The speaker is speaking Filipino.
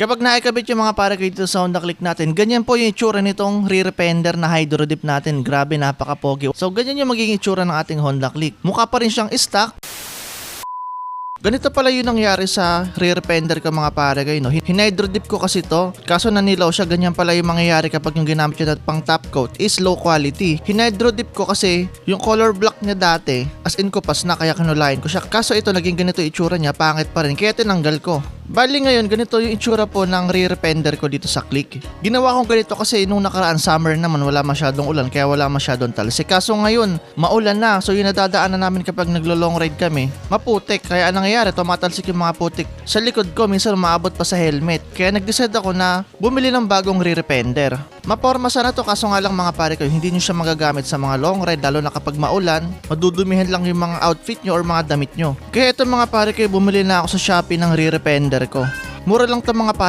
Kapag naikabit yung mga pare kayo dito sa Honda Click natin, ganyan po yung itsura nitong rear fender na hydro dip natin. Grabe, napaka-pogi. So ganyan yung magiging itsura ng ating Honda Click. Mukha pa rin siyang stock. Ganito pala yung nangyari sa rear fender ko mga pare kayo, no? Hinydro dip ko kasi to, kaso nanilaw siya. Ganyan pala yung mangyayari kapag yung ginamit siya pang top coat is low quality. Hinydro dip ko kasi yung color block niya dati, as in kupas na, kaya kinulayan ko siya. Kaso ito naging ganito itsura niya, pangit pa rin, kaya tinanggal ko. Bali ngayon, ganito yung itsura po ng rear fender ko dito sa Click. Ginawa kong ganito kasi nung nakaraan summer naman wala masyadong ulan, kaya wala masyadong talsik. Kaso ngayon, maulan na, so yung nadadaanan namin kapag naglo-long ride kami, maputik. Kaya anong nangyayari, tumatalsik yung mga putik sa likod ko, minsan umaabot pa sa helmet. Kaya nag-decide ako na bumili ng bagong rear fender. Maporma sana to, kaso nga lang mga pare ko, hindi nyo siya magagamit sa mga long ride, lalo na kapag maulan, madudumihan lang yung mga outfit nyo or mga damit nyo. Kaya ito mga pare ko, bumili na ako sa Shopee ng rear fender ko. Mura lang to mga pare.